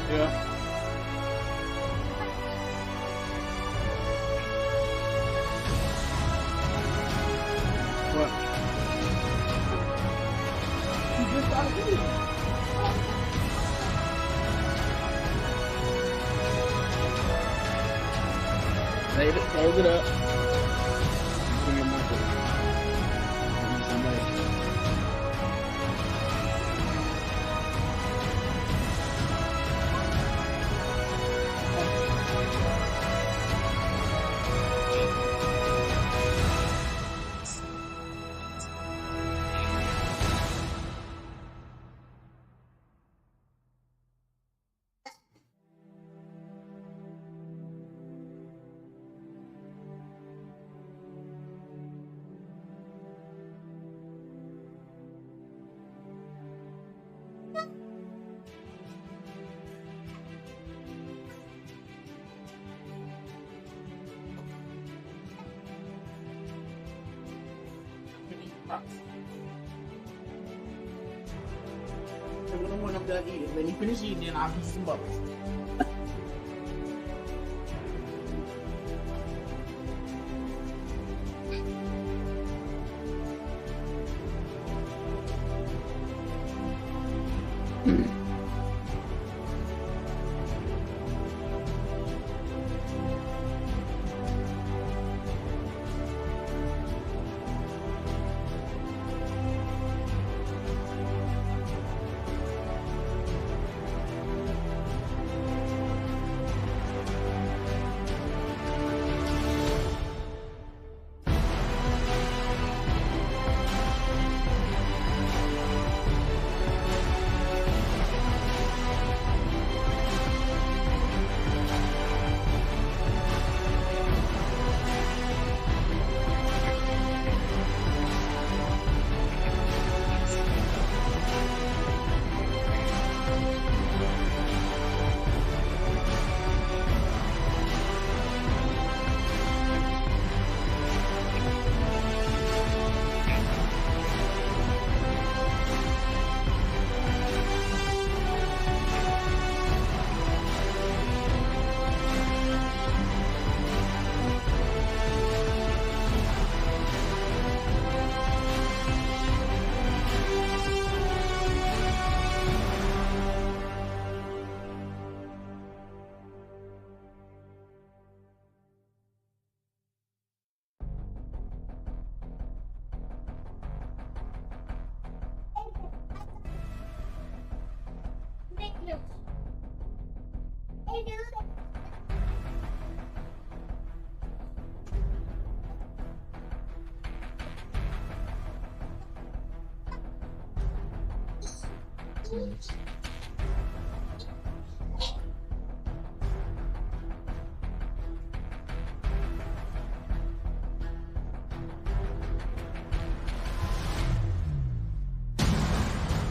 Yeah. What? You just got to eat. Save it, close it up. Bring it more food. Give me some later. When I'm done eating, when you finish eating, then I'll eat some bubbles.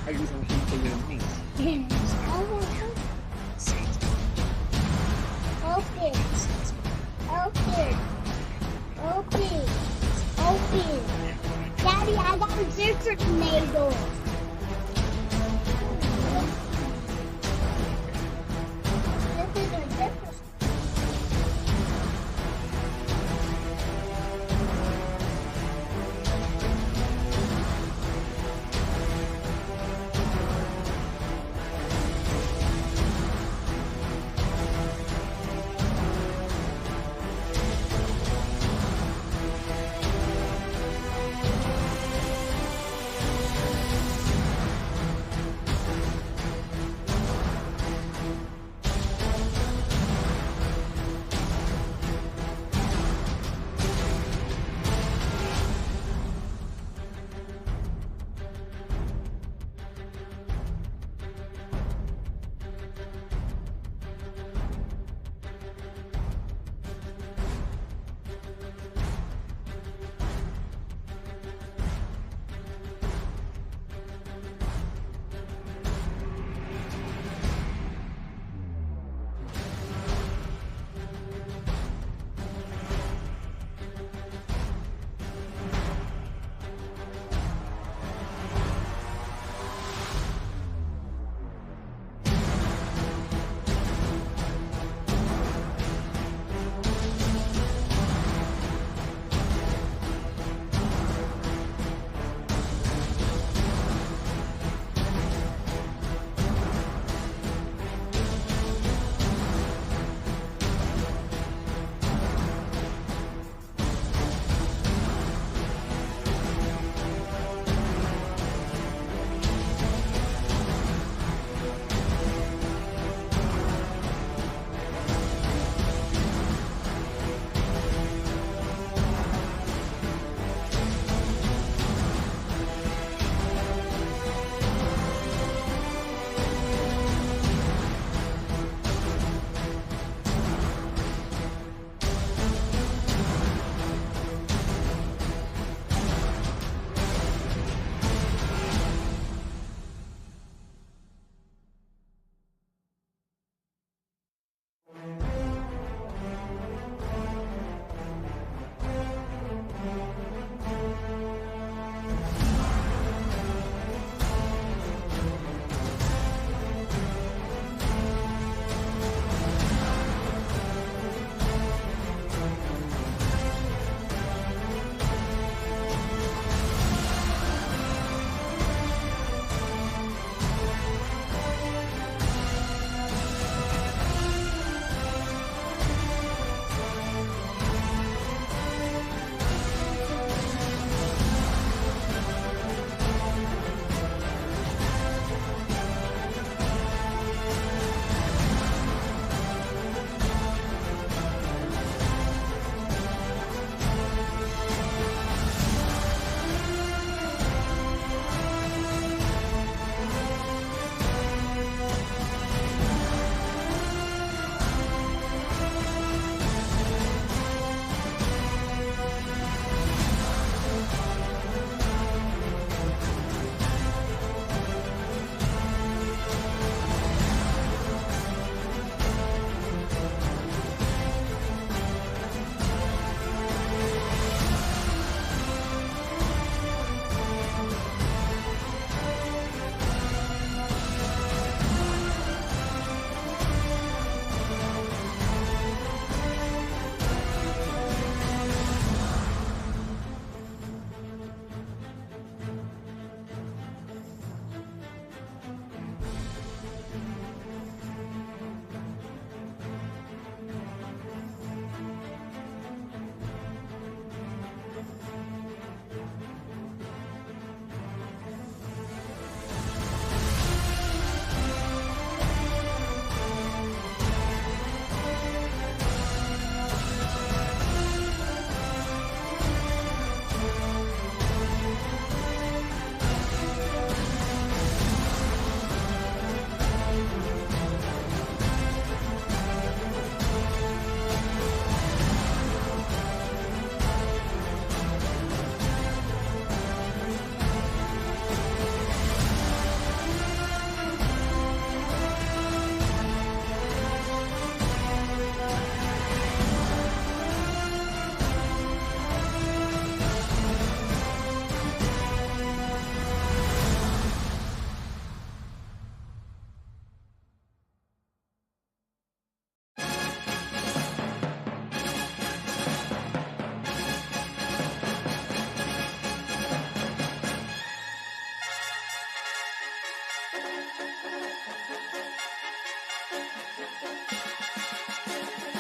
I use them for your meat. Open. Daddy, I got a different tornado. This is a different.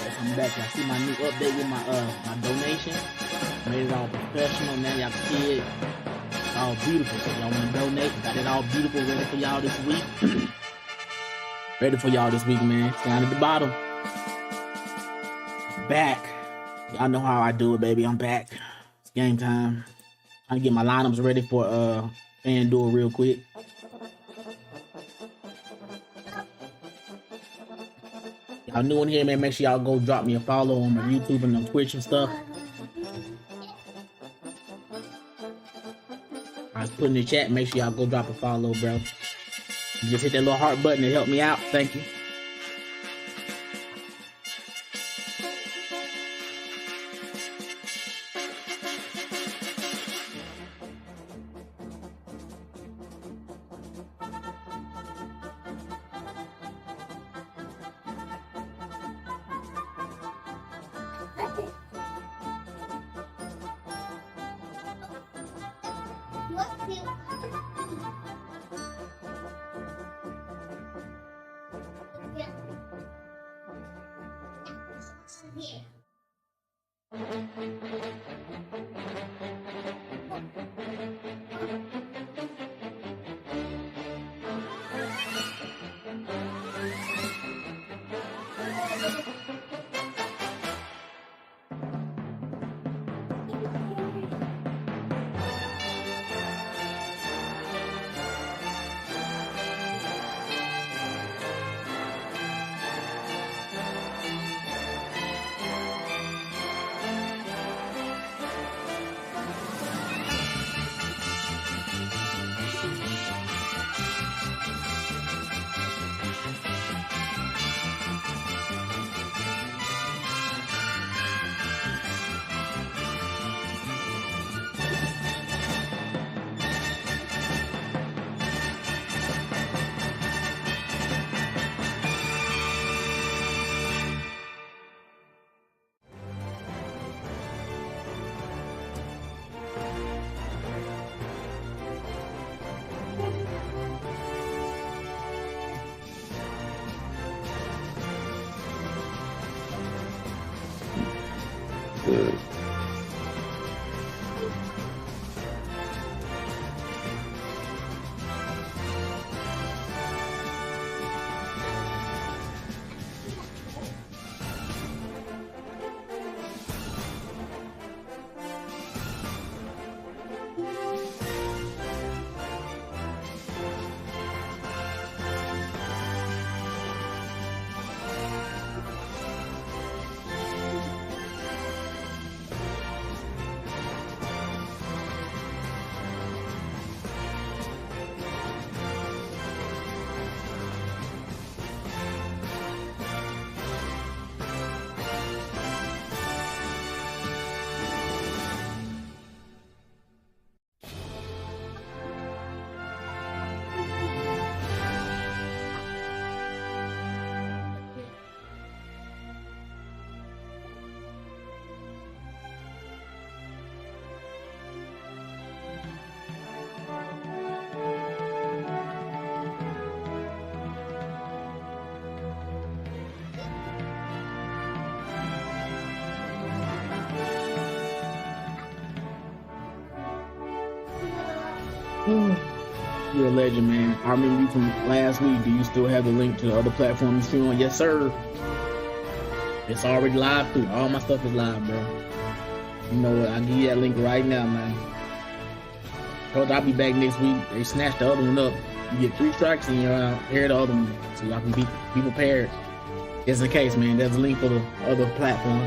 Yes, I'm back. Y'all see my new update with my donation. Made it all professional. Now y'all can see it all beautiful. So y'all want to donate? Got it all beautiful, ready for y'all this week. Ready for y'all this week, man. It's down at the bottom. Back. Y'all know how I do it, baby. I'm back. It's game time. Trying to get my lineups ready for FanDuel real quick. Y'all new in here, man. Make sure y'all go drop me a follow on my YouTube and on Twitch and stuff. I was putting in the chat. Make sure y'all go drop a follow, bro. You just hit that little heart button to help me out. Thank you. You're a legend, man. I remember you from last week. Do you still have the link to the other platforms you stream on? Yes, sir. It's already live too. All my stuff is live, bro. You know what? I'll give you that link right now, man. Coach, I'll be back next week. They snatched the other one up. You get 3 strikes and you're out. Here the other one. So y'all can be prepared. Just in case, man. There's a link for the other platform.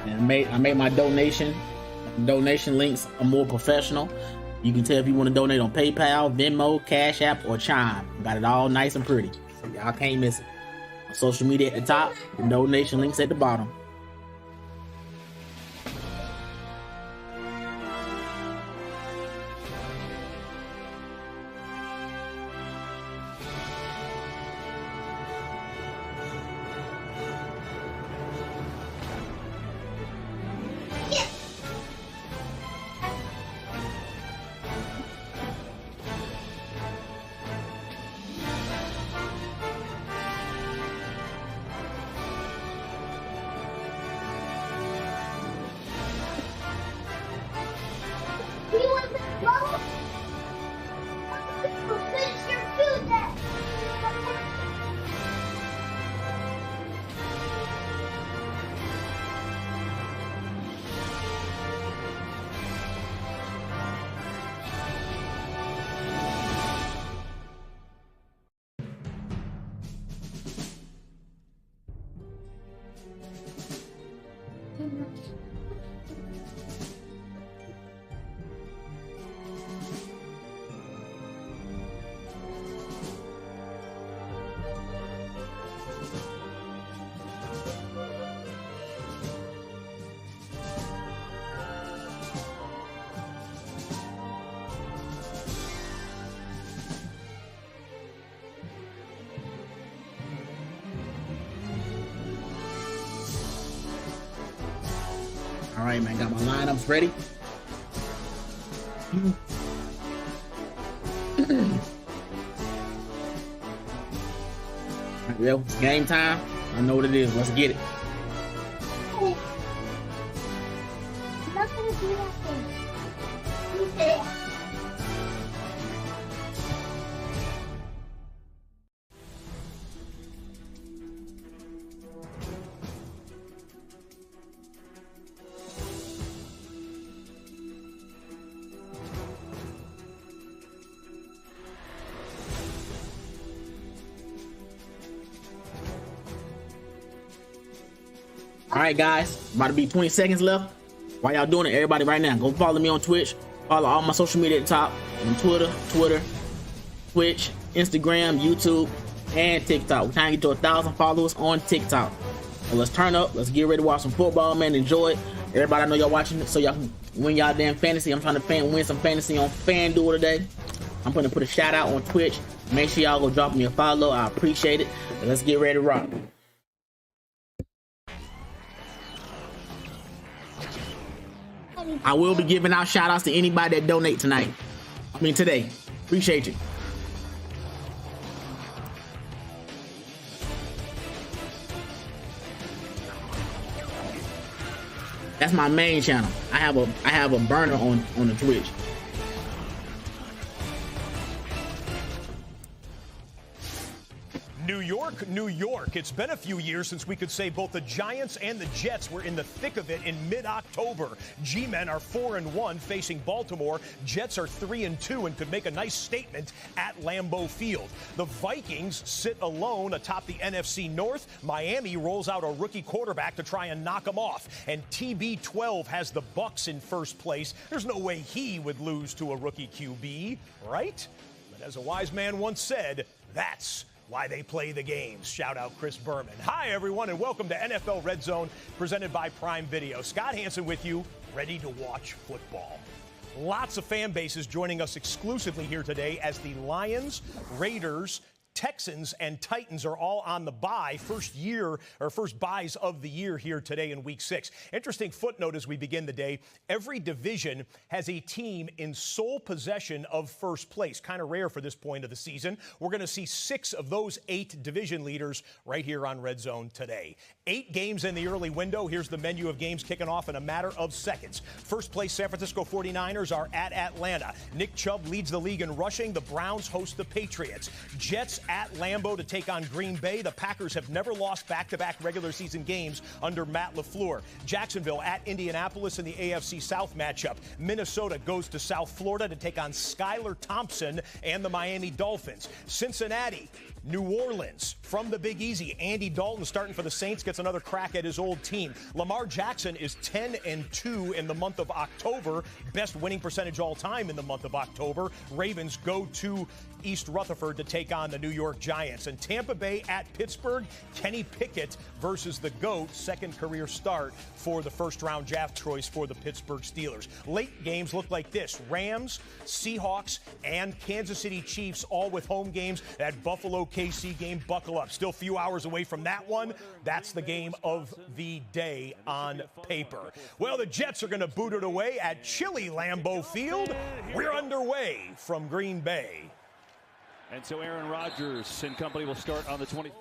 And I made my donation. Donation links are more professional. You can tell if you want to donate on PayPal, Venmo, Cash App, or Chime. Got it all nice and pretty. So y'all can't miss it. Social media at the top, the donation links at the bottom. All right, man. Got my lineups ready. Well, it's game time. I know what it is. Let's get it. I'm not gonna do that thing. All right, guys, about to be 20 seconds left. While y'all doing it, everybody right now, go follow me on Twitch. Follow all my social media at the top on Twitter, Twitch, Instagram, YouTube, and TikTok. We're trying to get to 1,000 followers on TikTok. So let's turn up. Let's get ready to watch some football, man. Enjoy it. Everybody, I know y'all watching it, so y'all can win y'all damn fantasy. I'm trying to win some fantasy on FanDuel today. I'm going to put a shout out on Twitch. Make sure y'all go drop me a follow. I appreciate it. And let's get ready to rock. I will be giving out shout outs to anybody that donate tonight. Today. Appreciate you. That's my main channel. I have a burner on the Twitch. New York. It's been a few years since we could say both the Giants and the Jets were in the thick of it in mid-October. G-men are 4-1 facing Baltimore. Jets are 3-2 and could make a nice statement at Lambeau Field. The Vikings sit alone atop the NFC North. Miami rolls out a rookie quarterback to try and knock them off. And TB12 has the Bucs in first place. There's no way he would lose to a rookie QB, right? But as a wise man once said, that's why they play the games. Shout out Chris Berman. Hi, everyone, and welcome to NFL Red Zone, presented by Prime Video. Scott Hansen with you, ready to watch football. Lots of fan bases joining us exclusively here today as the Lions, Raiders, Texans and Titans are all on the bye, first buys of the year here today in Week 6. Interesting footnote as we begin the day. Every division has a team in sole possession of first place. Kind of rare for this point of the season. We're going to see 6 of those 8 division leaders right here on Red Zone today. 8 games in the early window. Here's the menu of games kicking off in a matter of seconds. First place San Francisco 49ers are at Atlanta. Nick Chubb leads the league in rushing. The Browns host the Patriots. Jets at Lambeau to take on Green Bay. The Packers have never lost back-to-back regular season games under Matt LaFleur. Jacksonville at Indianapolis in the AFC South matchup. Minnesota goes to South Florida to take on Skylar Thompson and the Miami Dolphins. Cincinnati, New Orleans from the Big Easy. Andy Dalton starting for the Saints gets another crack at his old team. Lamar Jackson is 10-2 in the month of October. Best winning percentage all time in the month of October. Ravens go to East Rutherford to take on the New York Giants. And Tampa Bay at Pittsburgh, Kenny Pickett versus the GOAT, second career start for the first-round draft choice for the Pittsburgh Steelers. Late games look like this. Rams, Seahawks, and Kansas City Chiefs all with home games. That Buffalo-KC game, buckle up. Still a few hours away from that one. That's the game of the day on paper. Well, the Jets are going to boot it away at chilly Lambeau Field. We're underway from Green Bay. And so Aaron Rodgers and company will start on the 25th.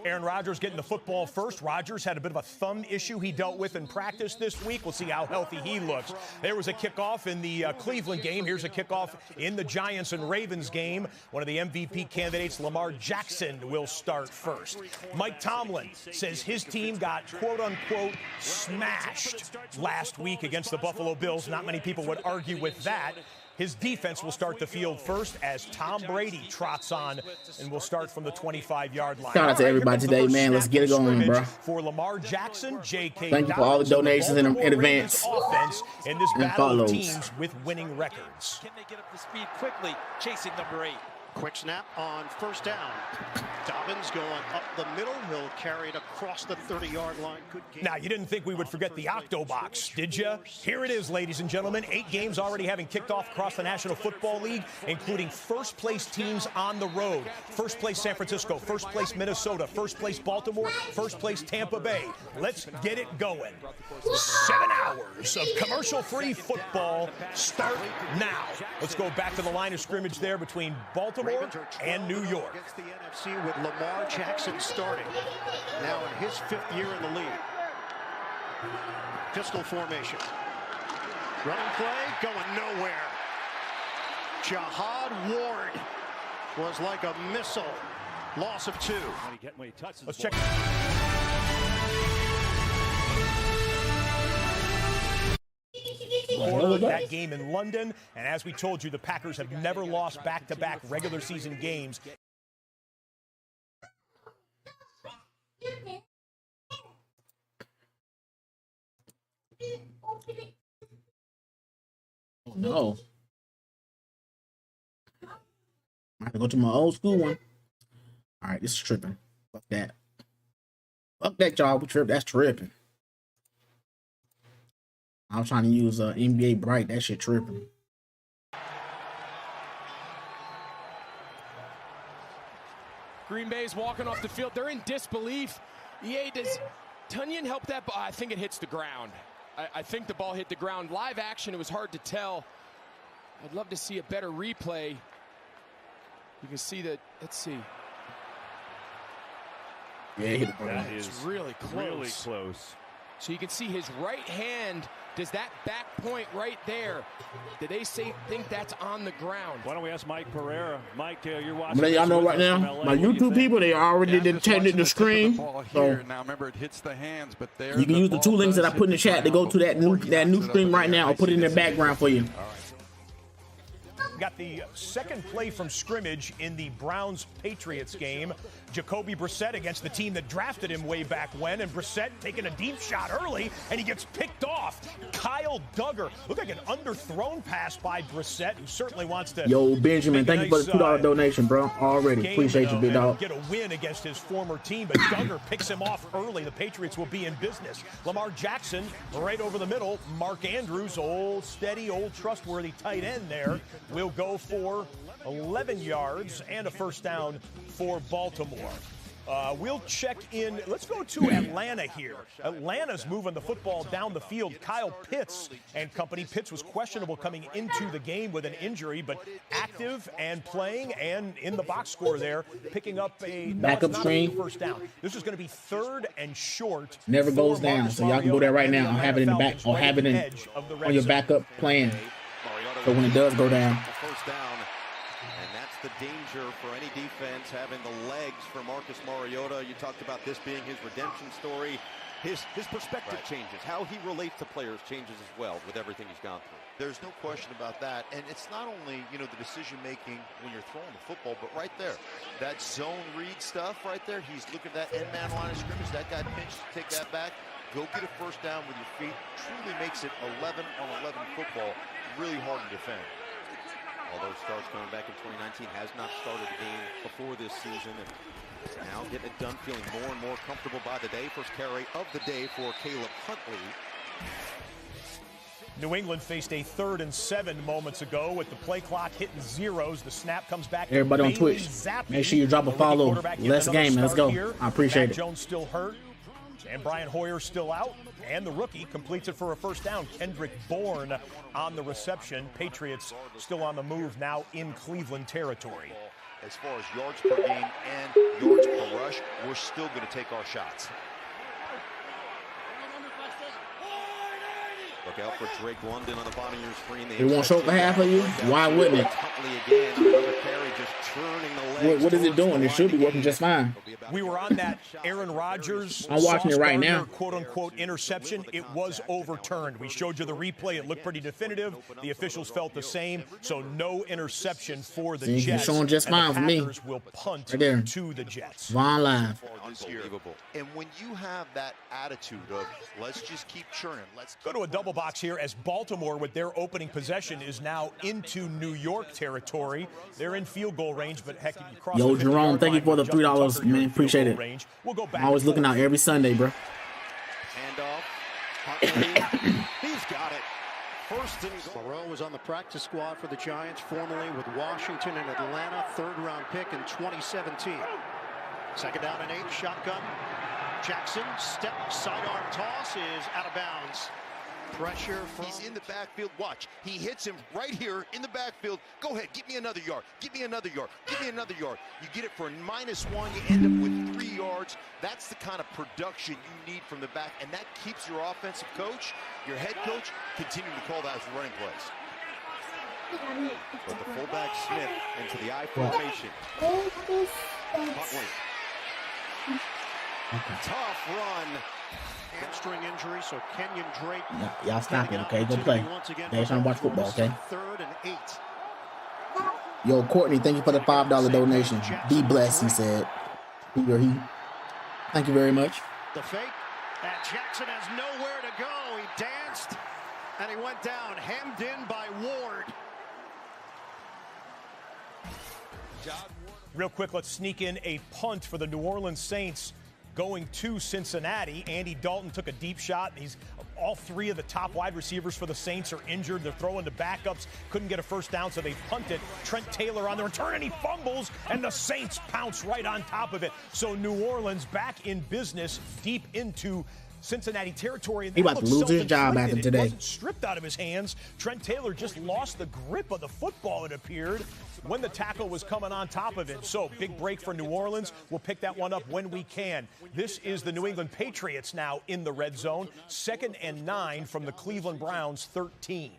Aaron Rodgers getting the football first. Rodgers had a bit of a thumb issue he dealt with in practice this week. We'll see how healthy he looks. There was a kickoff in the Cleveland game. Here's a kickoff in the Giants and Ravens game. One of the MVP candidates, Lamar Jackson, will start first. Mike Tomlin says his team got, quote-unquote, smashed last week against the Buffalo Bills. Not many people would argue with that. His defense will start the field first as Tom Brady trots on and will start from the 25-yard line. Shout out to everybody today, man. Let's get it going, bro. For Lamar Jackson, J.K. Thank you for all the donations in advance. Offense in this battle of teams with winning records. Can they get up to speed quickly, chasing number 8? Quick snap on first down. Dobbins going up the middle. He'll carry it across the 30-yard line. Good game. Now, you didn't think we would forget the Octo Box, did you? Here it is, ladies and gentlemen. 8 games already having kicked off across the National Football League, including first-place teams on the road. First place San Francisco, first place Minnesota, first place Baltimore, first place Tampa Bay. Let's get it going. 7 hours of commercial-free football start now. Let's go back to the line of scrimmage there between Baltimore and New York. Against the NFC with Lamar Jackson starting. Now in his 5th year in the league. Pistol formation. Running play, going nowhere. Jahad Ward was like a missile. Loss of 2. Let's check. That game in London, and as we told you, the Packers have never lost back-to-back regular season games. Oh, no. I have to go to my old school one. All right, this is tripping. Fuck that. Fuck that, y'all. We trip. That's tripping. I was trying to use NBA Bright. That shit tripping. Green Bay's walking off the field. They're in disbelief. EA, does Tunyon help that ball? I think it hits the ground. I think the ball hit the ground. Live action, it was hard to tell. I'd love to see a better replay. You can see that. Let's see. Yeah, it hit the ground. That is really close. Really close. So you can see his right hand. Does that back point right there? Did they think that's on the ground? Why don't we ask Mike Pereira? Mike, you're watching. Y'all know right now, my YouTube people, they already detected the screen. So now remember, it hits the hands, but there you can use the 2 links that I put in the chat to go to that new screen right now. I'll put it in the background for you. Got the second play from scrimmage in the Browns-Patriots game. Jacoby Brissett against the team that drafted him way back when, and Brissett taking a deep shot early, and he gets picked off. Kyle Duggar, looked like an underthrown pass by Brissett, who certainly wants to. Yo, Benjamin, thank you for the $2 donation, bro. Already appreciate you, big dog. Get a win against his former team, but Duggar picks him off early. The Patriots will be in business. Lamar Jackson right over the middle. Mark Andrews, old steady, old trustworthy tight end there, will go for 11 yards and a first down for Baltimore. We'll check in. Let's go to Atlanta here. Atlanta's moving the football down the field. Kyle Pitts and company. Pitts was questionable coming into the game with an injury, but active and playing and in the box score there, picking up a backup screen. First down. This is going to be 3rd and short. Never goes down, so y'all can go there right now. I'll have it in the back, or have it in on your backup plan. So when it does go down. First down. The danger for any defense having the legs for Marcus Mariota. You talked about this being his redemption story. His perspective changes. How he relates to players changes as well with everything he's gone through. There's no question about that. And it's not only, the decision making when you're throwing the football, but right there, that zone read stuff right there. He's looking at that end man line of scrimmage. That guy pinched, take that back, go get a first down with your feet. Truly makes it 11 on 11 football really hard to defend. Although starts coming back in 2019, has not started the game before this season, and now getting it done, feeling more and more comfortable by the day. First carry of the day for Caleb Huntley. New England faced a 3rd and 7 moments ago with the play clock hitting zeros. The snap comes back. Everybody on Twitch, make sure you drop a follow. Let's game, let's go. I appreciate it. Jones still hurt, and Brian Hoyer still out. And the rookie completes it for a first down. Kendrick Bourne on the reception. Patriots still on the move now in Cleveland territory. As far as yards per game and yards per rush, we're still going to take our shots. Look out for Drake London on the bottom of your screen. It won't show for half of you? Why wouldn't it? What is it doing? It should be working just fine. We were on that Aaron Rodgers. I'm watching it right now. Quote-unquote interception. It was overturned. We showed you the replay. It looked pretty definitive. The officials felt the same. So no interception for the Jets. It's showing just fine for me. Will punt right there to the Jets. Vaughn live. On this year. And when you have that attitude of let's just keep churning, let's go to a double box here as Baltimore with their opening possession is now into New York territory. They're in field goal range, but heck, if you cross Yo, Jerome, thank you for the $3, man. Appreciate it. Range. We'll go back. I'm always looking out every Sunday, bro. Handoff. He's got it. First and goal. Moreau was on the practice squad for the Giants, formerly with Washington and Atlanta, third-round pick in 2017. Second down and 8, shotgun. Jackson, step, sidearm toss is out of bounds. Pressure from... He's in the backfield. Watch. He hits him right here in the backfield. Go ahead. Give me another yard. Give me another yard. Give me another yard. You get it for -1. You end up with 3 yards. That's the kind of production you need from the back, and that keeps your offensive coach, your head coach, continuing to call that as running plays. But the fullback Smith into the I formation. Tough run. Hamstring injury, so Kenyon Drake. Y'all stop it, okay? Go play. They're trying to watch football, okay? Third and 8. Yo, Courtney, thank you for the $5 donation. Be blessed, he said. He or he. Thank you very much. The fake, and Jackson has nowhere to go. He danced, and he went down, hemmed in by Ward. Real quick, let's sneak in a punt for the New Orleans Saints going to Cincinnati. Andy Dalton took a deep shot. All 3 of the top wide receivers for the Saints are injured. They're throwing to backups. Couldn't get a first down, so they punted. Trent Taylor on the return, and he fumbles, and the Saints pounce right on top of it. So New Orleans back in business deep into Cincinnati territory. He about to lose his job after today. It wasn't stripped out of his hands. Trent Taylor just lost the grip of the football, it appeared, when the tackle was coming on top of it. So big break for New Orleans. We'll pick that one up when we can. This is the New England Patriots now in the red zone. 2nd and 9 from the Cleveland Browns 13.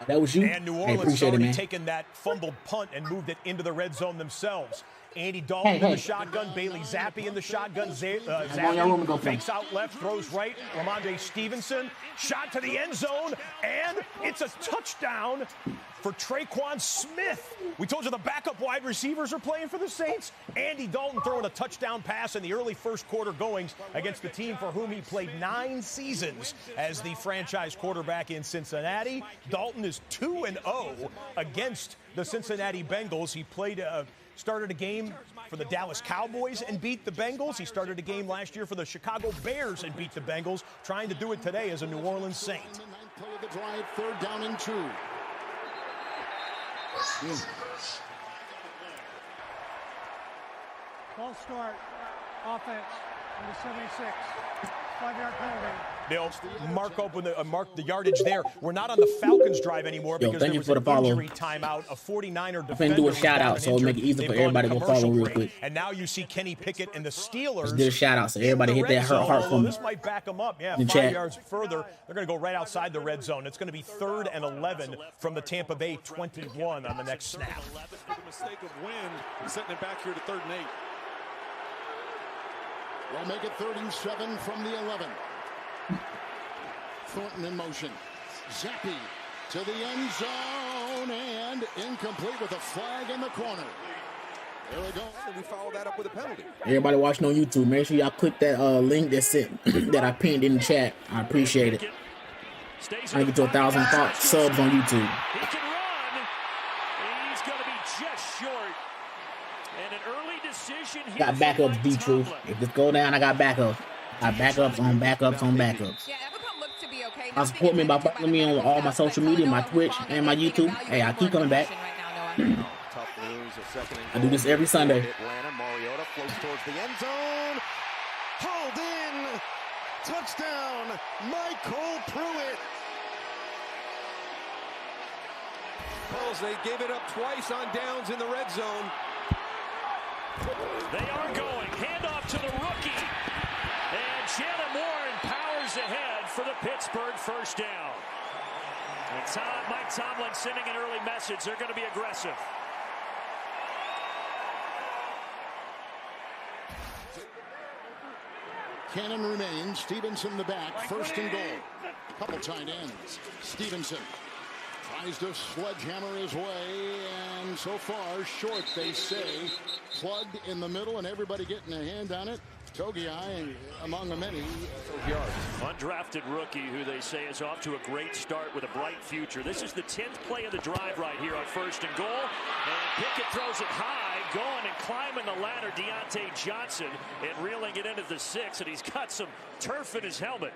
That was you. And New Orleans already taken that fumbled punt and moved it into the red zone themselves. Andy Dalton in the shotgun, Bailey Zappi in the shotgun. Zappi fakes out left, throws right. Ramondre Stevenson, shot to the end zone, and it's a touchdown for Traquan Smith. We told you the backup wide receivers are playing for the Saints. Andy Dalton throwing a touchdown pass in the early first quarter goings against the team for whom he played 9 seasons as the franchise quarterback in Cincinnati. Dalton is 2-0 against the Cincinnati Bengals. He played started a game for the Dallas Cowboys and beat the Bengals. He started a game last year for the Chicago Bears and beat the Bengals, trying to do it today as a New Orleans Saint. Play of the drive, 3rd down and 2. False start, offense, on the 76. 5-yard penalty. They'll mark the yardage there. We're not on the Falcons drive anymore because there was an injury timeout. A 49er defender. I'm going to do a shout out so it'll make it easy for everybody to go follow real quick. And now you see Kenny Pickett and the Steelers. Let's do a shout out so everybody hit that heart for me. This might back them up. Yeah, 5 yards further. They're going to go right outside the red zone. It's going to be 3rd and 11 from the Tampa Bay 21 on the next snap. The mistake of Wynn, setting it back here to 3rd and 8. We'll make it 3rd and 7 from the 11. Thornton in motion. Zappi to the end zone and incomplete with a flag in the corner. There we go. We follow that up with a penalty. Everybody watching on YouTube, make sure y'all click that link that's that I pinned in the chat. I appreciate it. I get to 1,000 subs on YouTube. He can run. He's going to be just short. And an early decision here. Got backups, D-Truth. If this go down, I got backups. I got backups on backups on backups. Yeah, Evercom looks to be okay. Y'all support me by following me on all my social media, my Twitch and my YouTube. Hey, I keep coming back. I do this every Sunday. Atlanta, Mariota floats towards the end zone. Hauled in. Touchdown, Michael Pruitt. Bulls, they gave it up twice on downs in the red zone. They are going. Handoff to the rookie. And Jalen Warren powers ahead for the Pittsburgh first down. And Mike Tomlin sending an early message. They're going to be aggressive. Cannon remains. Stevenson the back. 1st and goal. Couple tight ends. Stevenson. Tries to sledgehammer his way, and so far short, they say. Plugged in the middle, and everybody getting a hand on it. Togiai among the many yards. Undrafted rookie who they say is off to a great start with a bright future. This is the 10th play of the drive right here on 1st and goal. And Pickett throws it high, going and climbing the ladder, Deontay Johnson, and reeling it into the 6, and he's got some turf in his helmet.